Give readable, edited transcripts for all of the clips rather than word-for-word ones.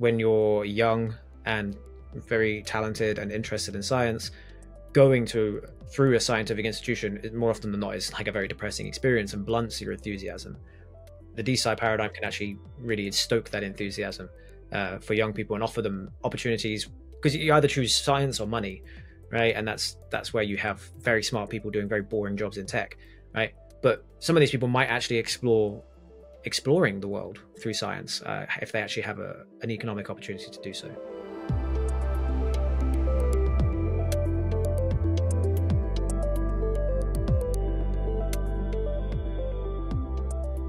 when you're young and very talented and interested in science, going through a scientific institution, more often than not, is like a very depressing experience and blunts your enthusiasm. The DeSci paradigm can actually really stoke that enthusiasm for young people and offer them opportunities, because you either choose science or money, right? And that's where you have very smart people doing very boring jobs in tech, right? But some of these people might actually exploring the world through science if they actually have an economic opportunity to do so.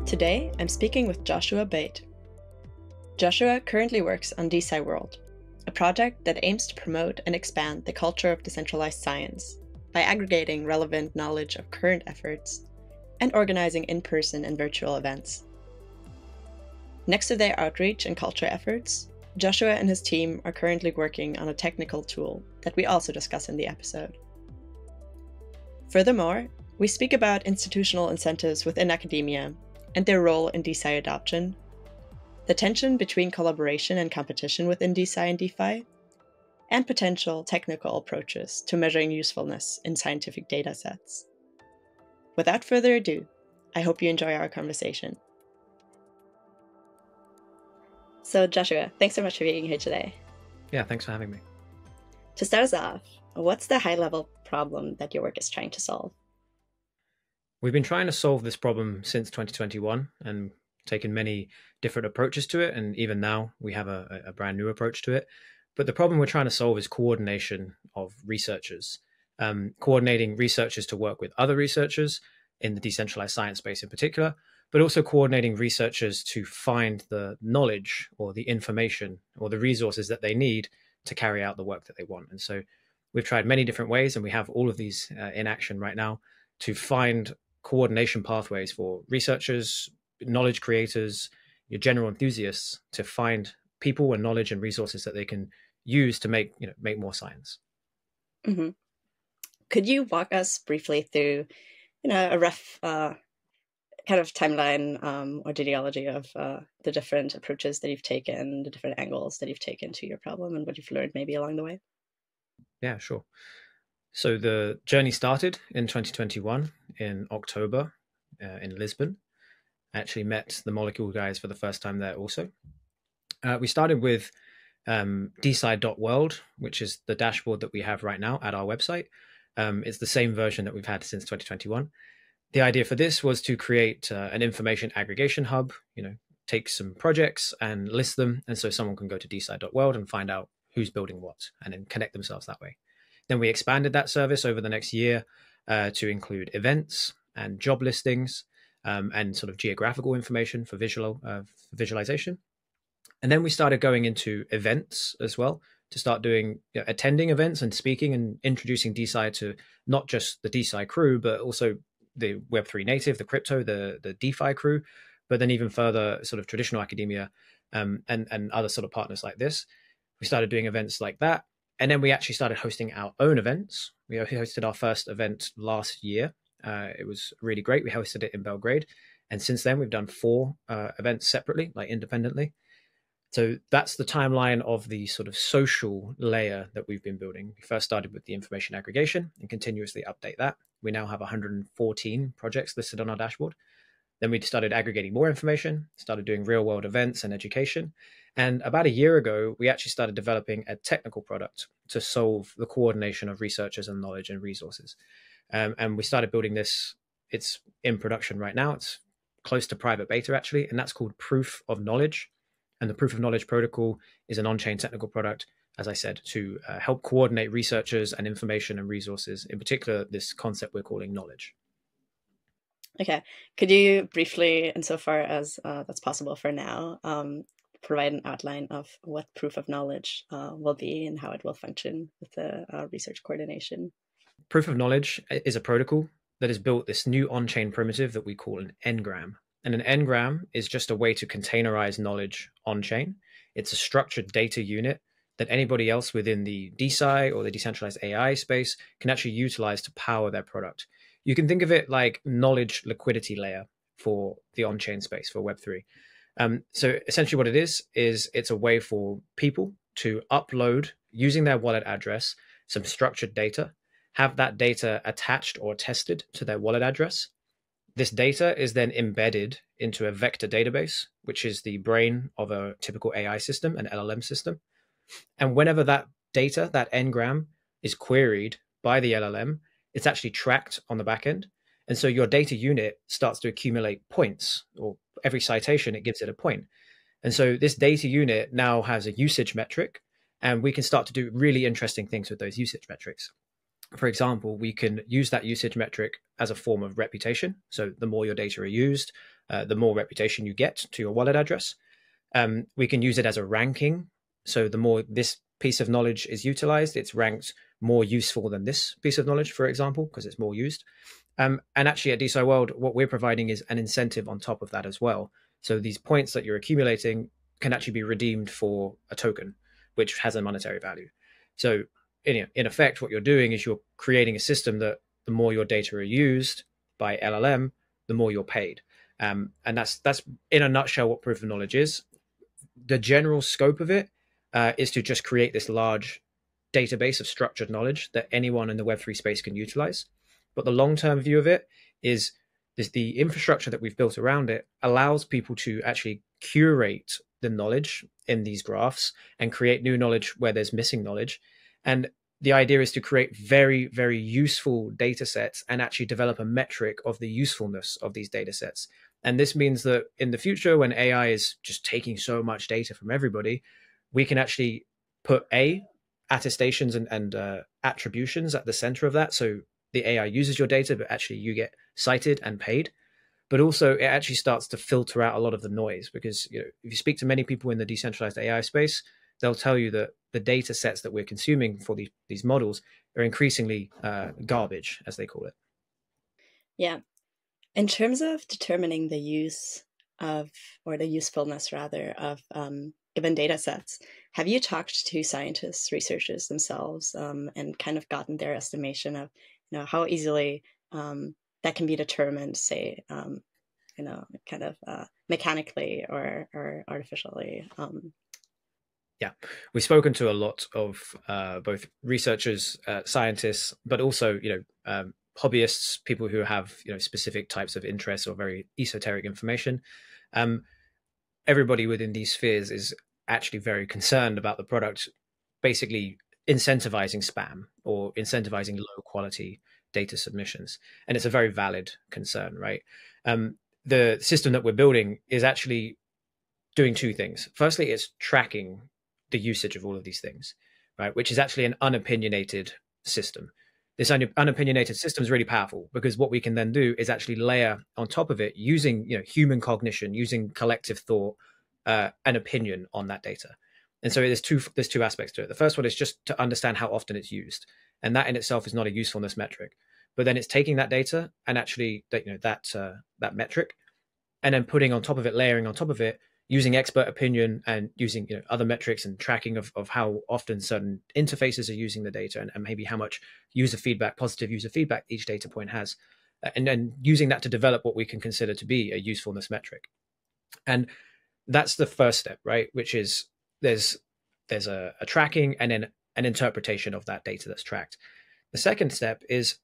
Today, I'm speaking with Joshua Bate. Joshua currently works on DeSciWorld, a project that aims to promote and expand the culture of decentralized science by aggregating relevant knowledge of current efforts and organizing in-person and virtual events. Next to their outreach and culture efforts, Joshua and his team are currently working on a technical tool that we also discuss in the episode. Furthermore, we speak about institutional incentives within academia and their role in DeSci adoption, the tension between collaboration and competition within DeSci and DeFi, and potential technical approaches to measuring usefulness in scientific datasets. Without further ado, I hope you enjoy our conversation. So Joshua, thanks so much for being here today. Yeah, thanks for having me. To start us off, what's the high-level problem that your work is trying to solve? We've been trying to solve this problem since 2021 and taken many different approaches to it. And even now we have a brand new approach to it. But the problem we're trying to solve is coordination of researchers, coordinating researchers to work with other researchers in the decentralized science space in particular, but also coordinating researchers to find the knowledge or the information or the resources that they need to carry out the work that they want. And so we've tried many different ways, and we have all of these in action right now to find coordination pathways for researchers, knowledge creators, your general enthusiasts, to find people and knowledge and resources that they can use to make more science. Mm-hmm. Could you walk us briefly through, a rough kind of timeline or genealogy of the different approaches that you've taken, the different angles that you've taken to your problem, and what you've learned maybe along the way? Yeah, sure. So the journey started in 2021 in October in Lisbon. I actually met the molecule guys for the first time there also. We started with DeSci.World, which is the dashboard that we have right now at our website. It's the same version that we've had since 2021. The idea for this was to create an information aggregation hub, take some projects and list them. And so someone can go to DeSci.World and find out who's building what and then connect themselves that way. Then we expanded that service over the next year to include events and job listings and sort of geographical information for visualization. And then we started going into events as well to start doing attending events and speaking and introducing DeSci to not just the DeSci crew, but also the Web3 native, the crypto, the DeFi crew, but then even further sort of traditional academia and other sort of partners like this. We started doing events like that. And then we actually started hosting our own events. We hosted our first event last year. It was really great. We hosted it in Belgrade. And since then, we've done 4 events separately, like independently. So that's the timeline of the sort of social layer that we've been building. We first started with the information aggregation and continuously update that. We now have 114 projects listed on our dashboard. Then we started aggregating more information, started doing real world events and education. And about a year ago, we actually started developing a technical product to solve the coordination of researchers and knowledge and resources. And we started building this. It's in production right now. It's close to private beta, actually. And that's called Proof of Knowledge. And the Proof of Knowledge protocol is an on-chain technical product, as I said, to help coordinate researchers and information and resources, in particular, this concept we're calling knowledge. Okay. Could you briefly, insofar as that's possible for now, provide an outline of what proof of knowledge will be and how it will function with the research coordination? Proof of knowledge is a protocol that has built this new on-chain primitive that we call an engram. And an engram is just a way to containerize knowledge on-chain. It's a structured data unit that anybody else within the DeSci or the decentralized AI space can actually utilize to power their product. You can think of it like knowledge liquidity layer for the on-chain space for Web3. So essentially what it is it's a way for people to upload using their wallet address some structured data, have that data attached or tested to their wallet address. This data is then embedded into a vector database, which is the brain of a typical AI system, an LLM system. And whenever that data, that n-gram, is queried by the LLM, it's actually tracked on the back end. And so your data unit starts to accumulate points, or every citation, it gives it a point. And so this data unit now has a usage metric, and we can start to do really interesting things with those usage metrics. For example, we can use that usage metric as a form of reputation. So the more your data are used, the more reputation you get to your wallet address. We can use it as a ranking. So the more this piece of knowledge is utilized, it's ranked more useful than this piece of knowledge, for example, because it's more used. And actually at DeSciWorld, what we're providing is an incentive on top of that as well. So these points that you're accumulating can actually be redeemed for a token, which has a monetary value. So in effect, what you're doing is you're creating a system that the more your data are used by LLM, the more you're paid. And that's in a nutshell what proof of knowledge is. The general scope of it is to just create this large database of structured knowledge that anyone in the Web3 space can utilize. But the long-term view of it is the infrastructure that we've built around it allows people to actually curate the knowledge in these graphs and create new knowledge where there's missing knowledge. And the idea is to create very, very useful data sets and actually develop a metric of the usefulness of these data sets. And this means that in the future, when AI is just taking so much data from everybody, we can actually put attestations and attributions at the center of that. So the AI uses your data, but actually you get cited and paid. But also it actually starts to filter out a lot of the noise, because if you speak to many people in the decentralized AI space, they'll tell you that the data sets that we're consuming for these models are increasingly garbage, as they call it. Yeah. In terms of determining the use of, or the usefulness rather, of given data sets, have you talked to scientists, researchers themselves, and kind of gotten their estimation of how easily that can be determined, say, kind of mechanically or artificially? Yeah, we've spoken to a lot of both researchers, scientists, but also hobbyists, people who have specific types of interests or very esoteric information. Everybody within these spheres is actually very concerned about the product basically incentivizing spam or incentivizing low quality data submissions. And it's a very valid concern, right? The system that we're building is actually doing two things. Firstly, it's tracking the usage of all of these things, right? Which is actually an unopinionated system. This unopinionated system is really powerful because what we can then do is actually layer on top of it using human cognition, using collective thought, an opinion on that data. And so there's two aspects to it. The first one is just to understand how often it's used, and that in itself is not a usefulness metric. But then it's taking that data and actually that metric, and then putting on top of it, layering on top of it, using expert opinion and using other metrics and tracking of how often certain interfaces are using the data, and maybe how much user feedback, positive user feedback each data point has, and then using that to develop what we can consider to be a usefulness metric. And that's the first step, right? Which is there's a tracking and then an interpretation of that data that's tracked. The second step is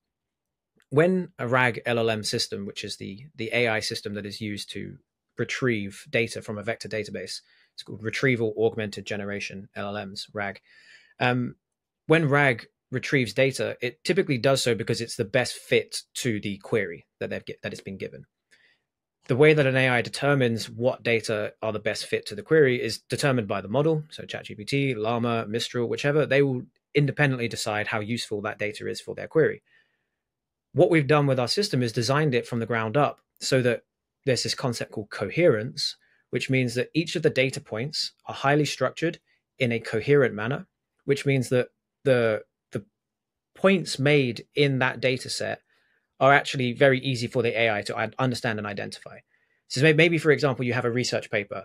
when a RAG LLM system, which is the AI system that is used to retrieve data from a vector database, it's called retrieval augmented generation, LLMs, RAG. When RAG retrieves data, it typically does so because it's the best fit to the query that it's been given. The way that an AI determines what data are the best fit to the query is determined by the model. So ChatGPT, Llama, Mistral, whichever, they will independently decide how useful that data is for their query. What we've done with our system is designed it from the ground up so that there's this concept called coherence, which means that each of the data points are highly structured in a coherent manner, which means that the points made in that data set are actually very easy for the AI to understand and identify. So maybe, for example, you have a research paper.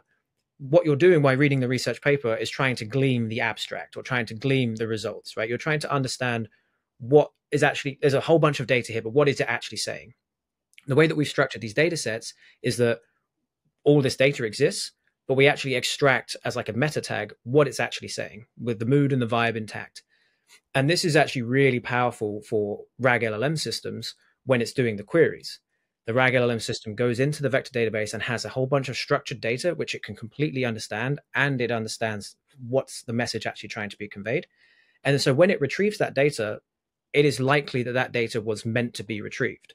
What you're doing while reading the research paper is trying to glean the abstract or trying to glean the results, right? You're trying to understand what is actually, there's a whole bunch of data here, but what is it actually saying? The way that we've structured these data sets is that all this data exists, but we actually extract as like a meta tag what it's actually saying with the mood and the vibe intact. And this is actually really powerful for RAG LLM systems when it's doing the queries. The RAG LLM system goes into the vector database and has a whole bunch of structured data, which it can completely understand, and it understands what's the message actually trying to be conveyed. And so when it retrieves that data, it is likely that that data was meant to be retrieved.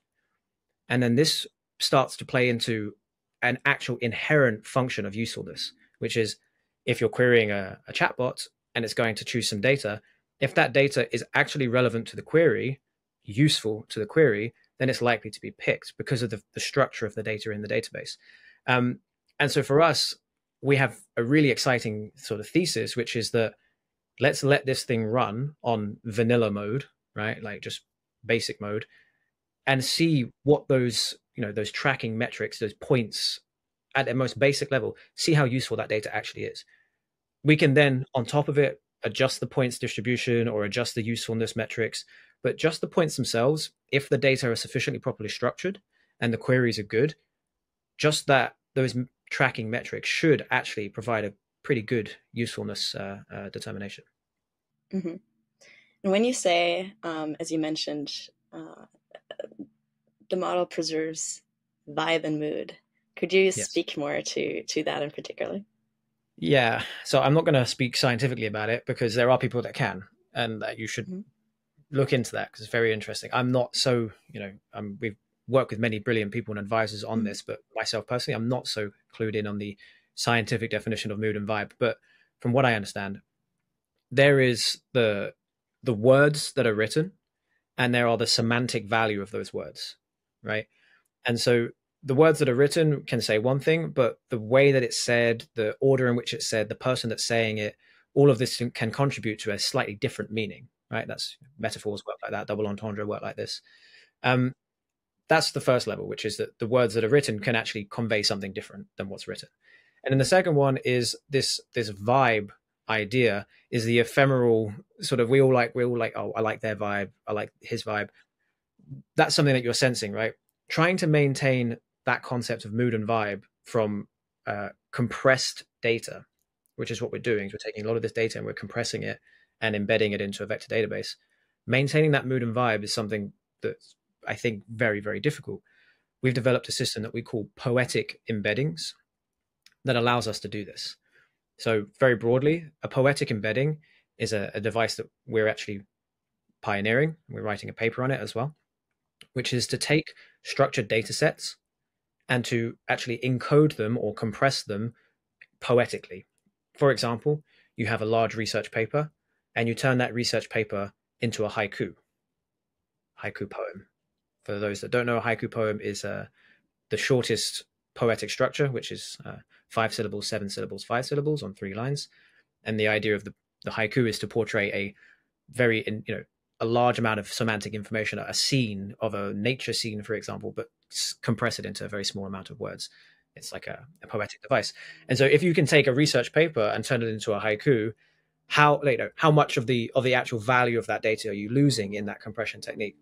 And then this starts to play into an actual inherent function of usefulness, which is if you're querying a chatbot and it's going to choose some data, if that data is actually relevant to the query, useful to the query, then it's likely to be picked because of the structure of the data in the database. And so for us, we have a really exciting sort of thesis, which is that let's let this thing run on vanilla mode, right? Like just basic mode, and see what those, those tracking metrics, those points at the most basic level, see how useful that data actually is. We can then, on top of it, adjust the points distribution or adjust the usefulness metrics, but just the points themselves, if the data are sufficiently properly structured and the queries are good, just that those tracking metrics should actually provide a pretty good usefulness determination. Mm-hmm. And when you say, as you mentioned, the model preserves vibe and mood, could you speak more to that in particular? Yeah, so I'm not going to speak scientifically about it because there are people that can, and that you should look into that because it's very interesting. I'm not so, we've worked with many brilliant people and advisors on this, but myself personally, I'm not so clued in on the scientific definition of mood and vibe. But from what I understand, there is the words that are written, and there are the semantic value of those words, right? And so the words that are written can say one thing, but the way that it's said, the order in which it's said, the person that's saying it, all of this can contribute to a slightly different meaning, right? That's metaphors work like that, double entendre work like this. That's the first level, which is that the words that are written can actually convey something different than what's written. And then the second one is this vibe idea, is the ephemeral sort of, we all like, oh, I like their vibe, I like his vibe. That's something that you're sensing, right? Trying to maintain that concept of mood and vibe from compressed data, which is what we're doing. Is we're taking a lot of this data and we're compressing it and embedding it into a vector database. Maintaining that mood and vibe is something that's, I think, very, very difficult. We've developed a system that we call poetic embeddings that allows us to do this. So very broadly, a poetic embedding is a device that we're actually pioneering. We're writing a paper on it as well, which is to take structured data sets and to actually encode them or compress them poetically. For example, you have a large research paper and you turn that research paper into a haiku poem. For those that don't know, a haiku poem is the shortest poetic structure, which is 5 syllables, 7 syllables, 5 syllables on 3 lines. And the idea of the haiku is to portray a very, a large amount of semantic information, a scene of a nature scene, for example, but compress it into a very small amount of words. It's like a poetic device. And so if you can take a research paper and turn it into a haiku, how much of the actual value of that data are you losing in that compression technique?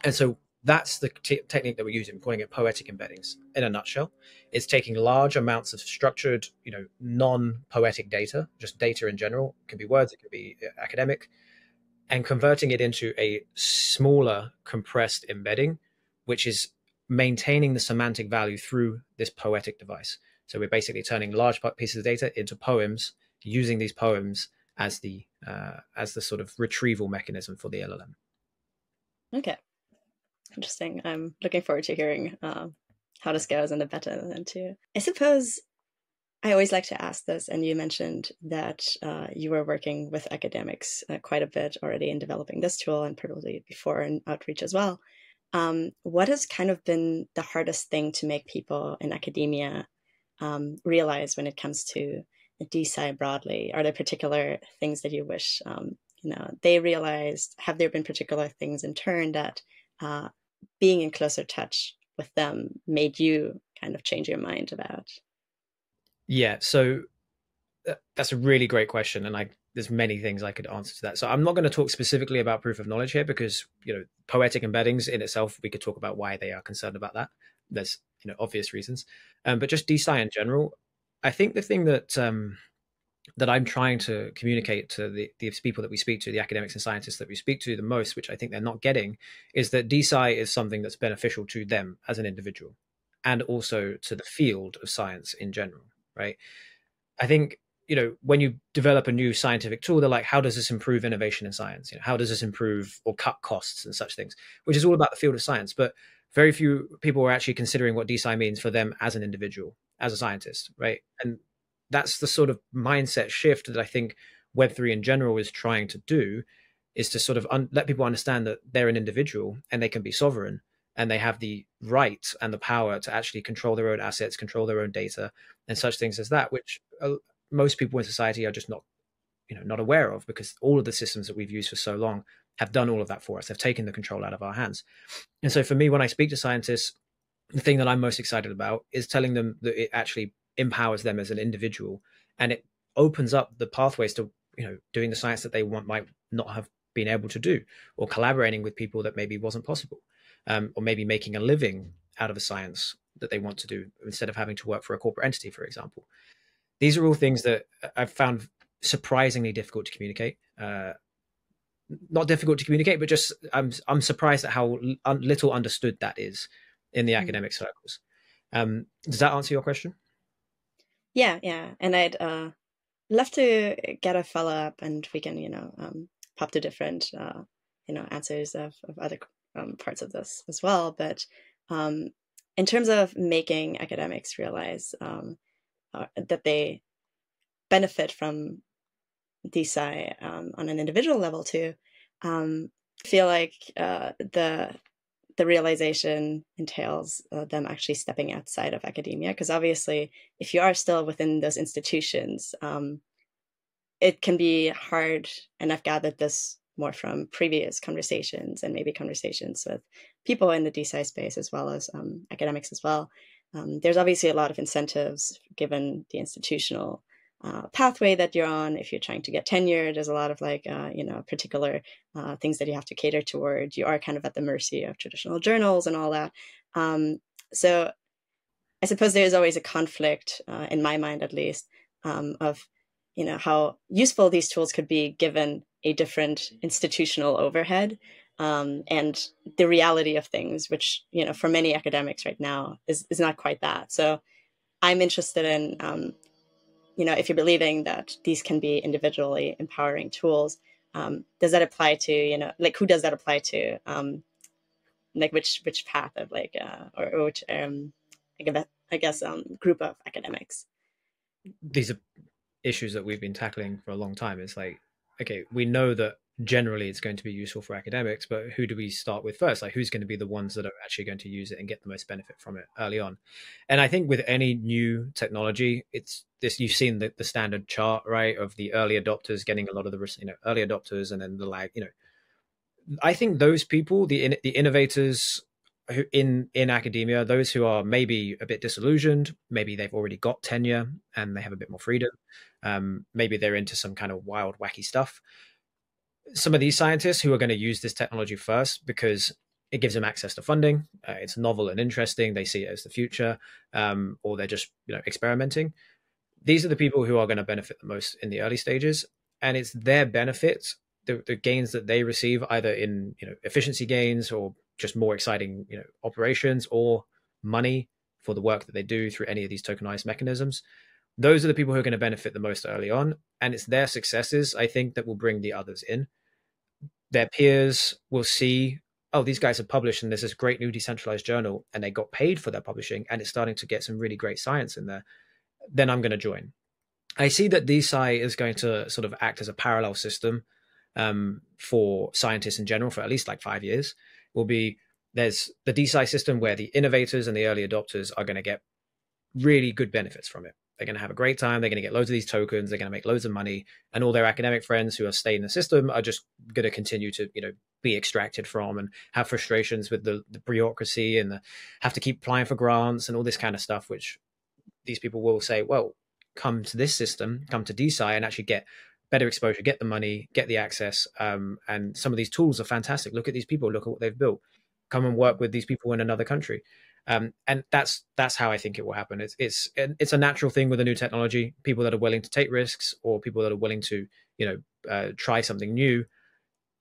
And so that's the technique that we're using, calling it poetic embeddings. In a nutshell, it's taking large amounts of structured, non-poetic data, just data in general. It can be words, it can be academic, and converting it into a smaller compressed embedding, which is maintaining the semantic value through this poetic device. So we're basically turning large pieces of data into poems, using these poems as the sort of retrieval mechanism for the LLM. Okay. Interesting. I'm looking forward to hearing how this goes in the beta then too. I suppose I always like to ask this, and you mentioned that you were working with academics quite a bit already in developing this tool, and probably before in outreach as well. What has kind of been the hardest thing to make people in academia realize when it comes to DeSci broadly? Are there particular things that you wish they realized? Have there been particular things in turn that being in closer touch with them made you kind of change your mind about? Yeah, so that's a really great question, and there's many things I could answer to that. So I'm not going to talk specifically about proof of knowledge here because poetic embeddings in itself, we could talk about why they are concerned about that. There's obvious reasons, but just DeSci in general, I think the thing that that I'm trying to communicate to these people that we speak to, the academics and scientists that we speak to the most, which I think they're not getting, is that DeSci is something that's beneficial to them as an individual and also to the field of science in general, right? I think, when you develop a new scientific tool, they're like, how does this improve innovation in science? How does this improve or cut costs and such things, which is all about the field of science. But very few people are actually considering what DeSci means for them as an individual, as a scientist, right? And that's the sort of mindset shift that I think Web3 in general is trying to do, is to sort of let people understand that they're an individual and they can be sovereign and they have the right and the power to actually control their own assets, control their own data, and such things as that, which most people in society are just not aware of, because all of the systems that we've used for so long have done all of that for us. They've taken the control out of our hands. And so for me, when I speak to scientists, the thing that I'm most excited about is telling them that it actually empowers them as an individual, and it opens up the pathways to doing the science that they might not have been able to do, or collaborating with people that maybe wasn't possible, or maybe making a living out of a science that they want to do instead of having to work for a corporate entity, for example. These are all things that I've found surprisingly difficult to communicate. Not difficult to communicate, but just I'm surprised at how little understood that is in the academic circles. Does that answer your question? Yeah. And I'd love to get a follow-up, and we can, pop to different, answers of other parts of this as well. But in terms of making academics realize that they benefit from DeSci on an individual level too, I feel like the realization entails them actually stepping outside of academia, because obviously if you are still within those institutions, it can be hard, and I've gathered this more from previous conversations and maybe conversations with people in the DeSci space as well as academics as well. There's obviously a lot of incentives given the institutional pathway that you're on. If you're trying to get tenure, there's a lot of particular things that you have to cater toward. You are kind of at the mercy of traditional journals and all that. So I suppose there's always a conflict, in my mind at least, of how useful these tools could be given a different institutional overhead, and the reality of things, which for many academics right now is not quite that. So I'm interested in if you're believing that these can be individually empowering tools, does that apply to, who does that apply to? Which path of or which, I guess, group of academics? These are issues that we've been tackling for a long time. It's like, okay, we know that generally it's going to be useful for academics, but who do we start with first? Like, who's going to be the ones that are actually going to use it and get the most benefit from it early on? And I think with any new technology, it's this, you've seen the standard chart, right, of the early adopters getting a lot of the early adopters, and then the lag. I think those people, the innovators who in academia, those who are maybe a bit disillusioned, maybe they've already got tenure and they have a bit more freedom, maybe they're into some kind of wild, wacky stuff. Some of these scientists who are going to use this technology first because it gives them access to funding, it's novel and interesting, they see it as the future, or they're just experimenting. These are the people who are going to benefit the most in the early stages, and it's their benefit, the gains that they receive, either in efficiency gains or just more exciting operations, or money for the work that they do through any of these tokenized mechanisms. Those are the people who are going to benefit the most early on, and it's their successes, I think, that will bring the others in. Their peers will see, oh, these guys have published and there's this great new decentralized journal and they got paid for their publishing and it's starting to get some really great science in there. Then I'm going to join. I see that DeSci is going to sort of act as a parallel system for scientists in general for at least like 5 years. There's the DeSci system where the innovators and the early adopters are going to get really good benefits from it. They're going to have a great time. They're going to get loads of these tokens. They're going to make loads of money, and all their academic friends who are staying in the system are just going to continue to, be extracted from and have frustrations with the bureaucracy and have to keep applying for grants and all this kind of stuff, which these people will say, well, come to this system, come to DeSci and actually get better exposure, get the money, get the access. And some of these tools are fantastic. Look at these people, look at what they've built. Come and work with these people in another country. And that's how I think it will happen. It's a natural thing with a new technology. People that are willing to take risks, or people that are willing to try something new,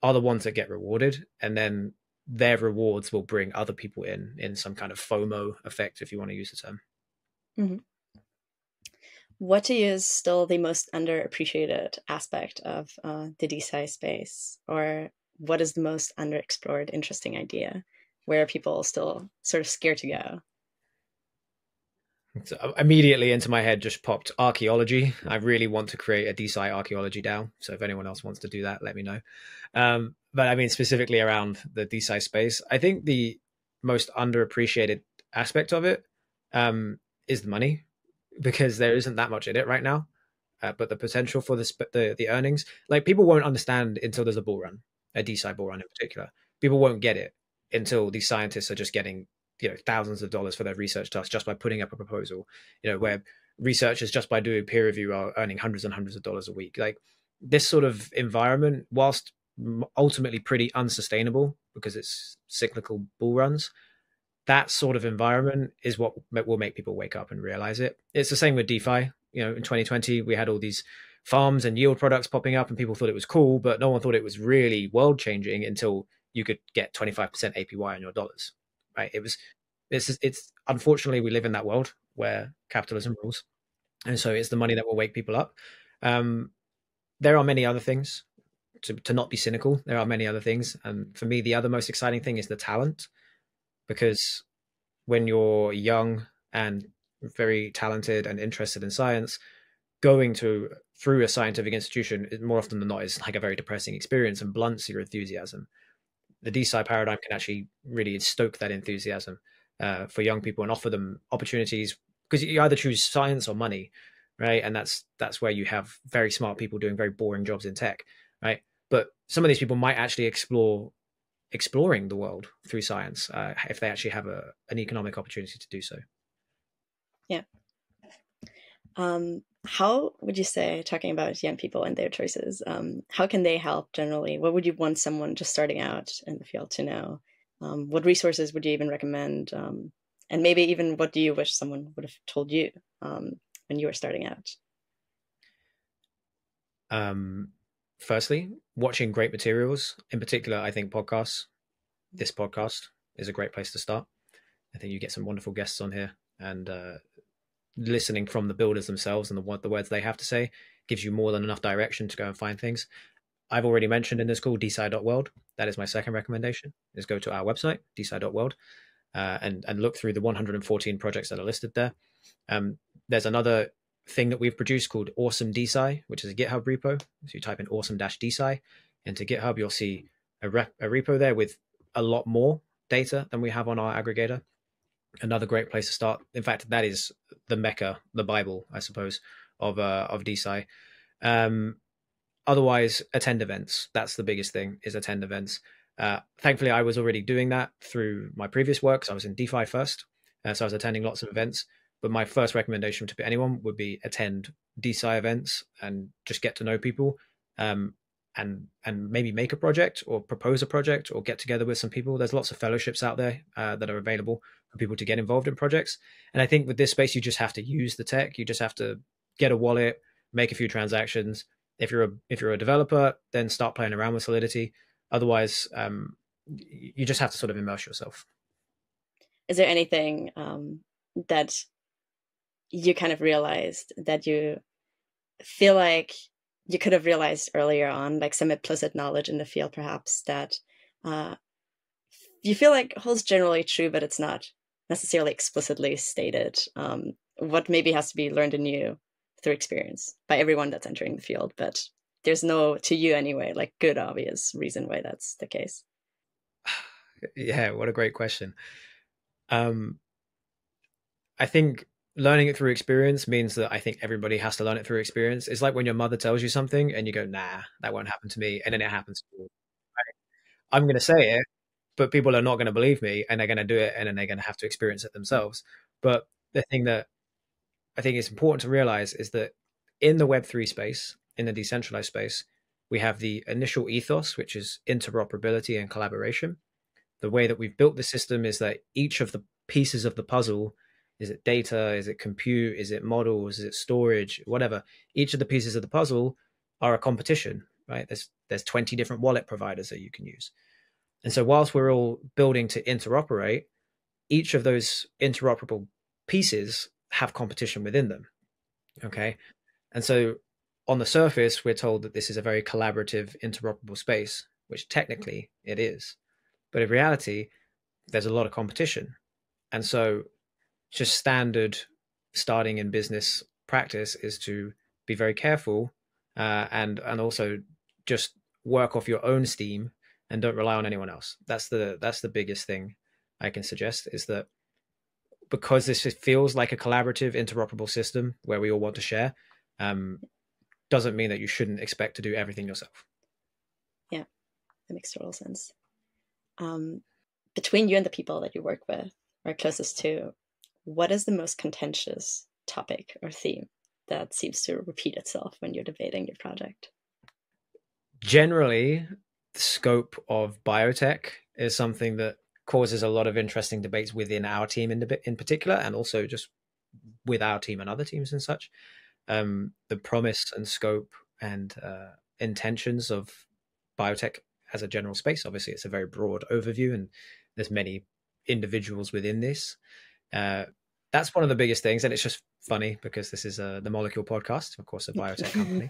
are the ones that get rewarded, and then their rewards will bring other people in some kind of FOMO effect, if you want to use the term. Mm-hmm. What do you is still the most underappreciated aspect of the DeSci space, or what is the most underexplored, interesting idea where people are still sort of scared to go? So immediately into my head just popped archaeology. I really want to create a DeSci archaeology DAO. So if anyone else wants to do that, let me know. But I mean, specifically around the DeSci space, I think the most underappreciated aspect of it is the money, because there isn't that much in it right now. But the potential for the earnings, like, people won't understand until there's a bull run, a DeSci bull run in particular. People won't get it until these scientists are just getting thousands of dollars for their research tasks just by putting up a proposal. Where researchers, just by doing peer review, are earning hundreds and hundreds of dollars a week. Like, this sort of environment, whilst ultimately pretty unsustainable because it's cyclical bull runs, that sort of environment is what will make people wake up and realize it. It's the same with DeFi. In 2020, we had all these farms and yield products popping up, and people thought it was cool, but no one thought it was really world changing until you could get 25% APY on your dollars, right? It's unfortunately, we live in that world where capitalism rules. And so it's the money that will wake people up. There are many other things, to not be cynical. There are many other things. And for me, the other most exciting thing is the talent, because when you're young and very talented and interested in science, going through a scientific institution, more often than not, is like a very depressing experience and blunts your enthusiasm. The DeSci paradigm can actually really stoke that enthusiasm for young people and offer them opportunities, because you either choose science or money, right? And that's where you have very smart people doing very boring jobs in tech, right? But some of these people might actually exploring the world through science if they actually have an economic opportunity to do so. Yeah. How would you say, talking about young people and their choices, how can they help generally? What would you want someone just starting out in the field to know? What resources would you even recommend? And maybe even what do you wish someone would have told you when you were starting out? Firstly, watching great materials. In particular, I think podcasts. This podcast is a great place to start. I think you get some wonderful guests on here, and listening from the builders themselves and the words they have to say gives you more than enough direction to go and find things. I've already mentioned in this call DeSci.world. That is my second recommendation, is go to our website, DeSci.world, and look through the 114 projects that are listed there. There's another thing that we've produced called Awesome DeSci, which is a GitHub repo. So you type in awesome-DeSci into GitHub, you'll see a repo there with a lot more data than we have on our aggregator. Another great place to start. In fact, that is the Mecca, the Bible, I suppose, of DeSci. Otherwise, attend events. That's the biggest thing, is attend events. Thankfully, I was already doing that through my previous work. So I was in DeFi first. So I was attending lots of events. But my first recommendation to anyone would be attend DeSci events and just get to know people, and maybe make a project or propose a project or get together with some people. There's lots of fellowships out there that are available for people to get involved in projects. And I think with this space, you just have to use the tech. You just have to get a wallet, make a few transactions. If you're a developer, then start playing around with Solidity. Otherwise, you just have to sort of immerse yourself. Is there anything that you kind of realized that you feel like you could have realized earlier on, like some implicit knowledge in the field, perhaps, that you feel like holds generally true, but it's not necessarily explicitly stated? What maybe has to be learned anew through experience by everyone that's entering the field, but there's no, to you anyway, like good obvious reason why that's the case? Yeah, what a great question. I think learning it through experience means that I think everybody has to learn it through experience. It's like when your mother tells you something and you go, nah, that won't happen to me. And then it happens to you. Right? I'm going to say it, but people are not going to believe me, and they're going to do it, and then they're going to have to experience it themselves. But the thing that I think is important to realize is that in the Web3 space, in the decentralized space, we have the initial ethos, which is interoperability and collaboration. The way that we've built the system is that each of pieces of the puzzle. Is it data? Is it compute? Is it models? Is it storage? Whatever. Each of the pieces of the puzzle are a competition, right? There's 20 different wallet providers that you can use. And so whilst we're all building to interoperate, each of those interoperable pieces have competition within them. Okay. And so on the surface, we're told that this is a very collaborative, interoperable space, which technically it is. But in reality, there's a lot of competition. And so just standard starting in business practice is to be very careful and also just work off your own steam and don't rely on anyone else. That's the biggest thing I can suggest, is that because this feels like a collaborative, interoperable system where we all want to share, doesn't mean that you shouldn't expect to do everything yourself. Yeah, that makes total sense. Between you and the people that you work with or closest to, what is the most contentious topic or theme that seems to repeat itself when you're debating your project? Generally, the scope of biotech is something that causes a lot of interesting debates within our team in particular, and also just with our team and other teams and such. The promise and scope and intentions of biotech as a general space. Obviously, it's a very broad overview, and there's many individuals within this. That's one of the biggest things, and it's just funny because this is the Molecule Podcast, of course, a biotech company.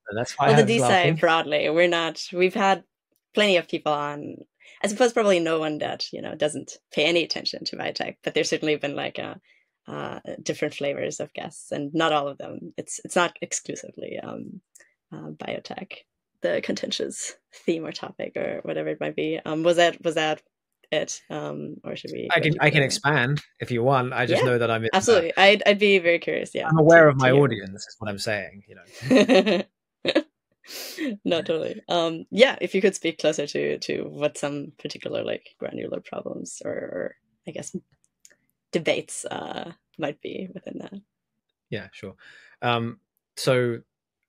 And that's why well, the DeSci broadly, we've had plenty of people on. I suppose probably no one that doesn't pay any attention to biotech, but there's certainly been like different flavors of guests, and not all of them. It's not exclusively biotech. The contentious theme or topic or whatever it might be. Was that it? Or should we? I can expand if you want. I just know that I'm absolutely. I'd be very curious. Yeah, I'm aware of my audience. Is what I'm saying. No, totally. Yeah, if you could speak closer to what some particular like granular problems or I guess debates might be within that. Yeah, sure. So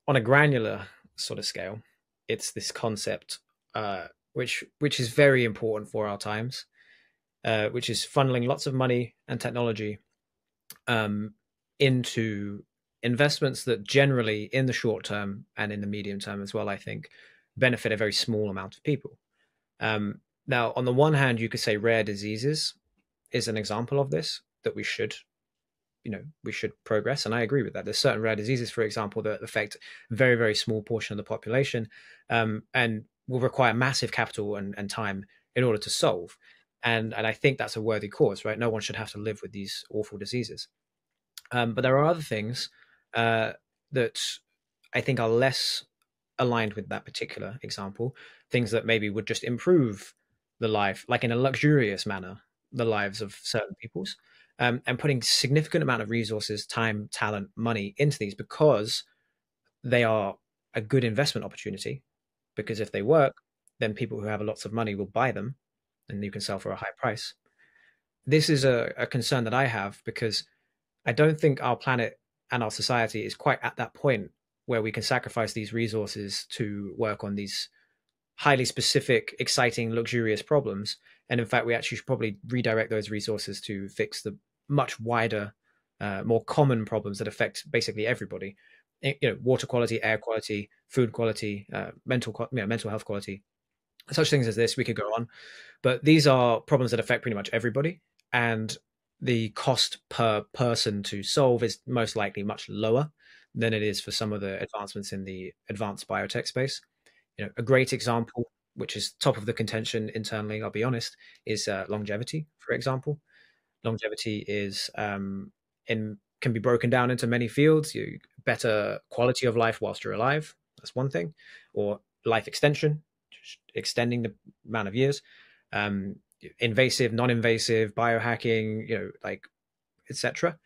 on a granular sort of scale, it's this concept which is very important for our times, which is funneling lots of money and technology into investments that generally in the short term and in the medium term as well, I think, benefit a very small amount of people. Now, on the one hand, you could say rare diseases is an example of this, that we should progress. And I agree with that. There's certain rare diseases, for example, that affect a very, very small portion of the population and will require massive capital and time in order to solve. And I think that's a worthy cause, right? No one should have to live with these awful diseases. But there are other things that I think are less aligned with that particular example, things that maybe would just improve the life, like in a luxurious manner, the lives of certain peoples, and putting significant amount of resources, time, talent, money into these because they are a good investment opportunity. Because if they work, then people who have lots of money will buy them and you can sell for a high price. This is a concern that I have because I don't think our planet and our society is quite at that point where we can sacrifice these resources to work on these highly specific, exciting, luxurious problems. And in fact, we actually should probably redirect those resources to fix the much wider, more common problems that affect basically everybody. Water quality, air quality, food quality, mental health quality, such things as this. We could go on, but these are problems that affect pretty much everybody. And the cost per person to solve is most likely much lower than it is for some of the advancements in the advanced biotech space. A great example, which is top of the contention internally, I'll be honest, is longevity, for example. Longevity is can be broken down into many fields. Better quality of life whilst you're alive, that's one thing, or life extension, just extending the amount of years. Invasive, non-invasive, biohacking, etc.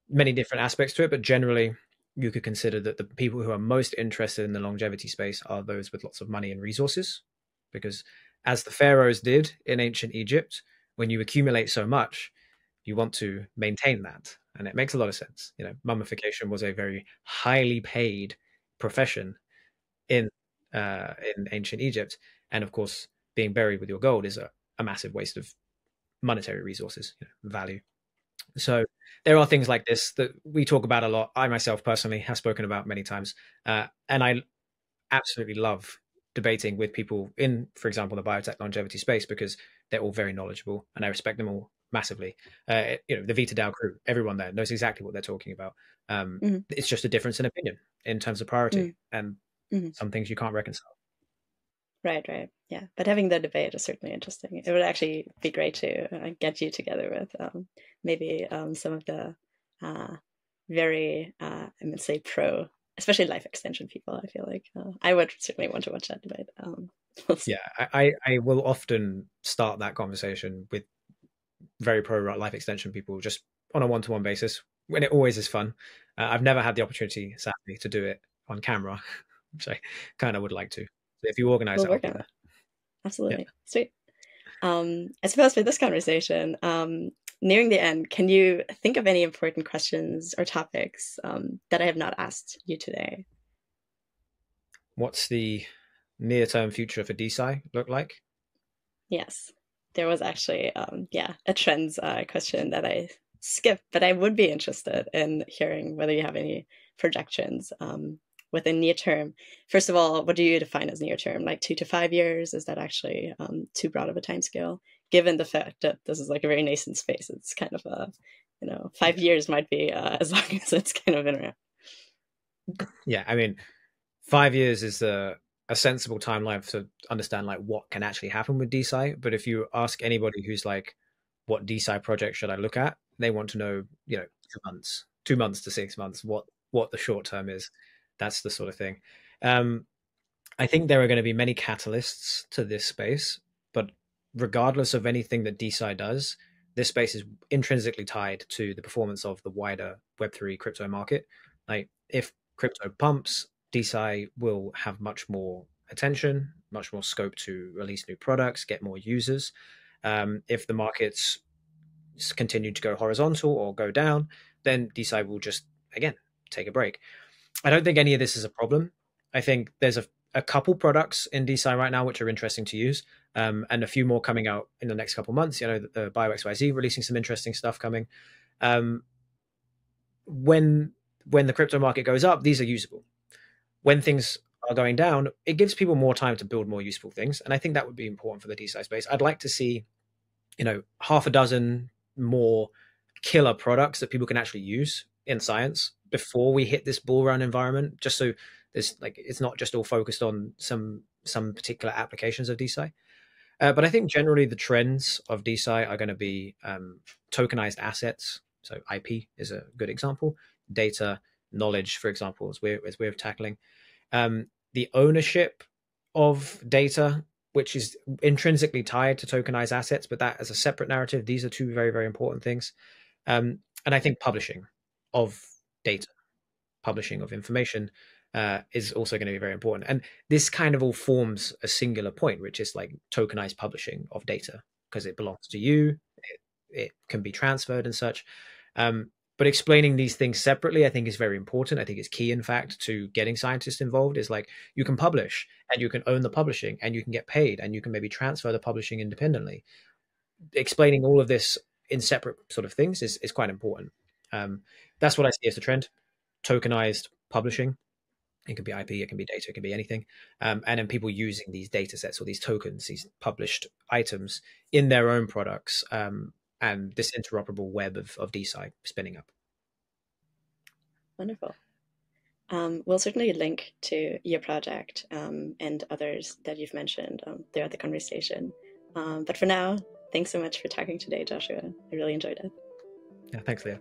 Many different aspects to it, but generally you could consider that the people who are most interested in the longevity space are those with lots of money and resources, because as the pharaohs did in ancient Egypt, when you accumulate so much, you want to maintain that. And it makes a lot of sense. Mummification was a very highly paid profession in ancient Egypt. And of course, being buried with your gold is a massive waste of monetary resources, value. So there are things like this that we talk about a lot. I myself personally have spoken about many times, and I absolutely love debating with people in, for example, the biotech longevity space, because they're all very knowledgeable and I respect them all massively. The VitaDAO crew, everyone there knows exactly what they're talking about. It's just a difference in opinion in terms of priority, and some things you can't reconcile. Right. Yeah. But having the debate is certainly interesting. It would actually be great to get you together with maybe some of the very, I would say, pro, especially life extension people. I feel like I would certainly want to watch that debate. Yeah, I will often start that conversation with very pro life extension people just on a one-to-one basis, when it always is fun. I've never had the opportunity, sadly, to do it on camera, which I kind of would like to. So if you organize it, I'll be there. Absolutely. Yeah. Sweet. I suppose for this conversation, nearing the end, can you think of any important questions or topics that I have not asked you today? What's the near-term future for DeSci look like? Yes, there was actually, a trends question that I skipped, but I would be interested in hearing whether you have any projections within near term. First of all, what do you define as near term? Like 2 to 5 years? Is that actually too broad of a time scale? Given the fact that this is like a very nascent space, it's kind of a, 5 years might be as long as it's kind of been around. Yeah, I mean, 5 years is a sensible timeline to understand like what can actually happen with DeSci. But if you ask anybody who's like, what DeSci project should I look at? They want to know, 2 months to 6 months, what the short term is. That's the sort of thing. I think there are going to be many catalysts to this space, but regardless of anything that DeSci does, this space is intrinsically tied to the performance of the wider Web3 crypto market. Like if crypto pumps, DeSci will have much more attention, much more scope to release new products, get more users. If the markets continue to go horizontal or go down, then DeSci will just, again, take a break. I don't think any of this is a problem. I think there's a couple products in DeSci right now which are interesting to use, and a few more coming out in the next couple months. The BioXYZ releasing some interesting stuff coming. When the crypto market goes up, these are usable. When things are going down, it gives people more time to build more useful things, and I think that would be important for the DeSci space. I'd like to see, half a dozen more killer products that people can actually use in science before we hit this bull run environment, just so there's like it's not just all focused on some particular applications of DeSci. But I think generally the trends of DeSci are going to be tokenized assets. So IP is a good example. Data, knowledge, for example, as we're tackling. The ownership of data, which is intrinsically tied to tokenized assets, but that as a separate narrative. These are two very, very important things. And I think publishing of data, publishing of information is also going to be very important. And this kind of all forms a singular point, which is like tokenized publishing of data, because it belongs to you. It can be transferred and such. But explaining these things separately, I think, is very important. I think it's key, in fact, to getting scientists involved. Is like you can publish and you can own the publishing and you can get paid and you can maybe transfer the publishing independently. Explaining all of this in separate sort of things is quite important. That's what I see as a trend. Tokenized publishing. It can be IP, it can be data, it can be anything. And then people using these data sets or these tokens, these published items in their own products. And this interoperable web of DeSci spinning up. Wonderful. We'll certainly link to your project and others that you've mentioned throughout the conversation. But for now, thanks so much for talking today, Joshua. I really enjoyed it. Yeah, thanks, Leah.